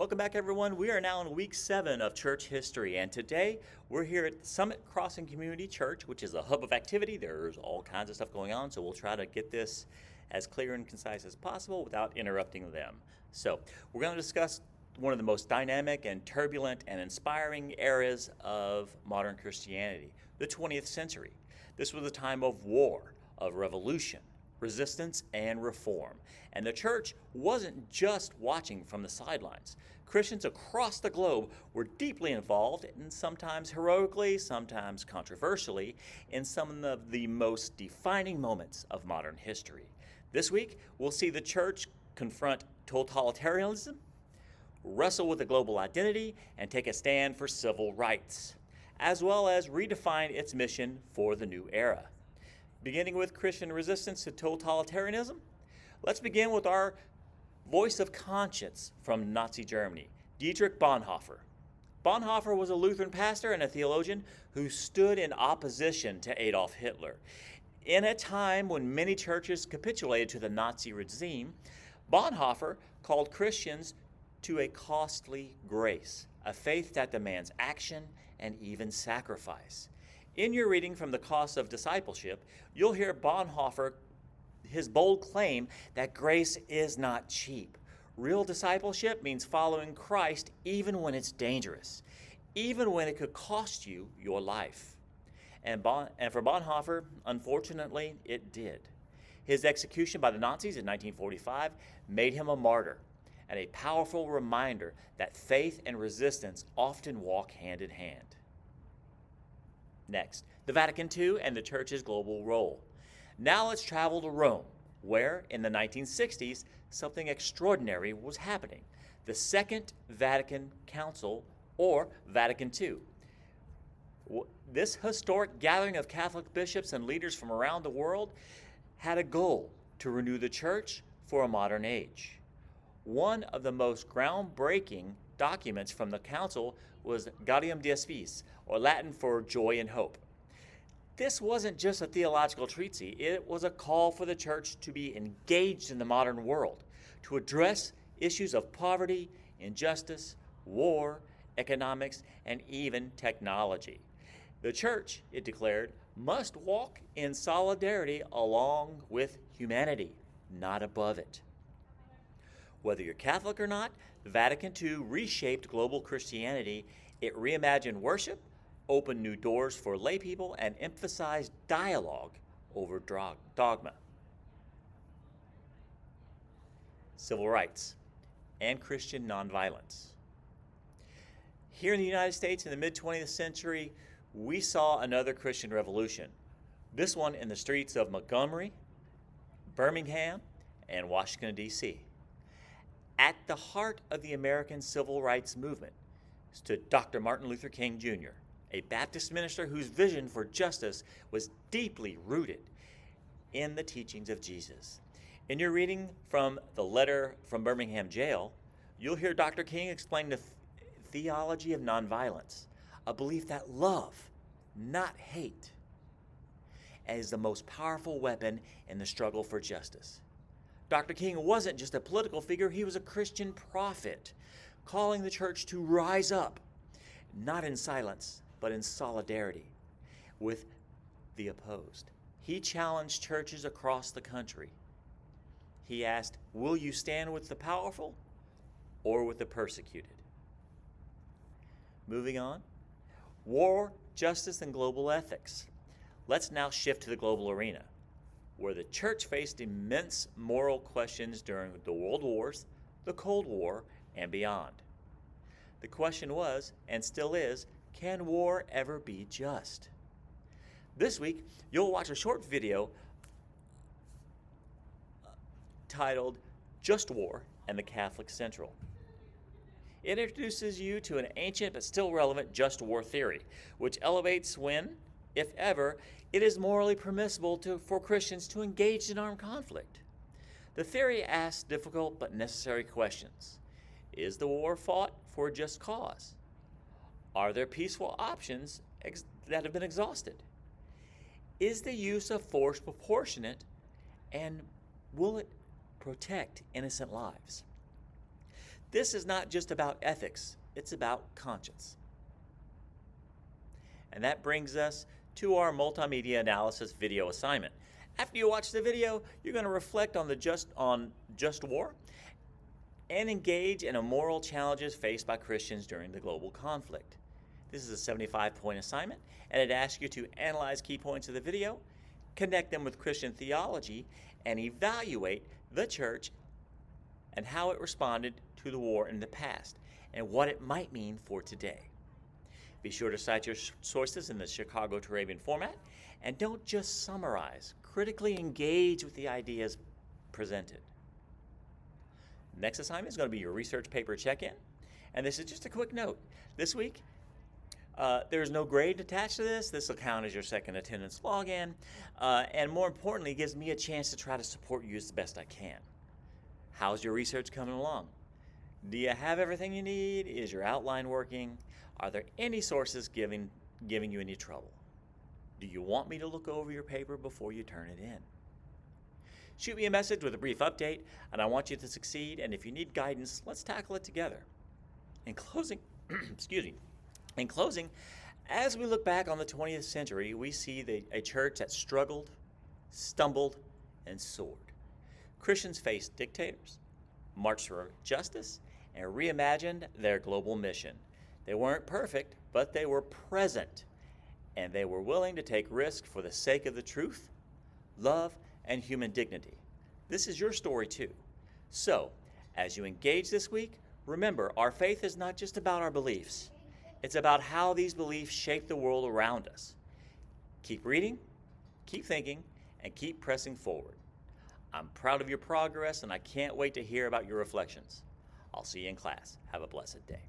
Welcome back, everyone. We are now in week 7 of church history, and today we're here at Summit Crossing Community Church, which is a hub of activity. There's all kinds of stuff going on, so we'll try to get this as clear and concise as possible without interrupting them. So, we're going to discuss one of the most dynamic and turbulent and inspiring eras of modern Christianity, the 20th century. This was a time of war, of revolution, resistance, and reform. And the church wasn't just watching from the sidelines. Christians across the globe were deeply involved, and sometimes heroically, sometimes controversially, in some of the most defining moments of modern history. This week, we'll see the church confront totalitarianism, wrestle with a global identity, and take a stand for civil rights, as well as redefine its mission for the new era. Beginning with Christian resistance to totalitarianism, let's begin with our voice of conscience from Nazi Germany, Dietrich Bonhoeffer. Bonhoeffer was a Lutheran pastor and a theologian who stood in opposition to Adolf Hitler. In a time when many churches capitulated to the Nazi regime, Bonhoeffer called Christians to a costly grace, a faith that demands action and even sacrifice. In your reading from The Cost of Discipleship, you'll hear Bonhoeffer, his bold claim that grace is not cheap. Real discipleship means following Christ even when it's dangerous, even when it could cost you your life. And for Bonhoeffer, unfortunately, it did. His execution by the Nazis in 1945 made him a martyr and a powerful reminder that faith and resistance often walk hand in hand. Next, the Vatican II and the Church's global role. Now let's travel to Rome, where, in the 1960s, something extraordinary was happening. The Second Vatican Council, or Vatican II. This historic gathering of Catholic bishops and leaders from around the world had a goal to renew the Church for a modern age. One of the most groundbreaking documents from the council was Gaudium et Spes, or Latin for joy and hope. This wasn't just a theological treatise, it was a call for the church to be engaged in the modern world, to address issues of poverty, injustice, war, economics, and even technology. The church, it declared, must walk in solidarity along with humanity, not above it. Whether you're Catholic or not, Vatican II reshaped global Christianity. It reimagined worship, opened new doors for lay people, and emphasized dialogue over dogma. Civil rights and Christian nonviolence. Here in the United States in the mid-20th century, we saw another Christian revolution, this one in the streets of Montgomery, Birmingham, and Washington, D.C. At the heart of the American civil rights movement stood Dr. Martin Luther King Jr., a Baptist minister whose vision for justice was deeply rooted in the teachings of Jesus. In your reading from the letter from Birmingham jail, you'll hear Dr. King explain the theology of nonviolence, a belief that love, not hate, is the most powerful weapon in the struggle for justice. Dr. King wasn't just a political figure, he was a Christian prophet, calling the church to rise up, not in silence, but in solidarity with the opposed. He challenged churches across the country. He asked, will you stand with the powerful or with the persecuted? Moving on, war, justice, and global ethics. Let's now shift to the global arena, where the church faced immense moral questions during the World Wars, the Cold War, and beyond. The question was, and still is, can war ever be just? This week, you'll watch a short video titled Just War and the Catholic Central. It introduces you to an ancient but still relevant just war theory, which elevates when, if ever, it is morally permissible for Christians to engage in armed conflict. The theory asks difficult but necessary questions. Is the war fought for a just cause? Are there peaceful options that have been exhausted? Is the use of force proportionate, and will it protect innocent lives? This is not just about ethics, it's about conscience. And that brings us to our multimedia analysis video assignment. After you watch the video, you're going to reflect on just war and engage in moral challenges faced by Christians during the global conflict. This is a 75-point assignment, and it asks you to analyze key points of the video, connect them with Christian theology, and evaluate the church and how it responded to the war in the past and what it might mean for today. Be sure to cite your sources in the Chicago-to-Arabian format, and don't just summarize. Critically engage with the ideas presented. Next assignment is going to be your research paper check-in, and this is just a quick note. This week, there's no grade attached to this. This will count as your second attendance login, and more importantly, it gives me a chance to try to support you as the best I can. How's your research coming along? Do you have everything you need? Is your outline working? Are there any sources giving you any trouble? Do you want me to look over your paper before you turn it in? Shoot me a message with a brief update, and I want you to succeed, and if you need guidance, let's tackle it together. In closing, in closing, as we look back on the 20th century, we see a church that struggled, stumbled, and soared. Christians faced dictators, marched for justice, and reimagined their global mission. They weren't perfect, but they were present, and they were willing to take risks for the sake of the truth, love, and human dignity. This is your story too. So, as you engage this week, remember, our faith is not just about our beliefs. It's about how these beliefs shape the world around us. Keep reading, keep thinking, and keep pressing forward. I'm proud of your progress, and I can't wait to hear about your reflections. I'll see you in class. Have a blessed day.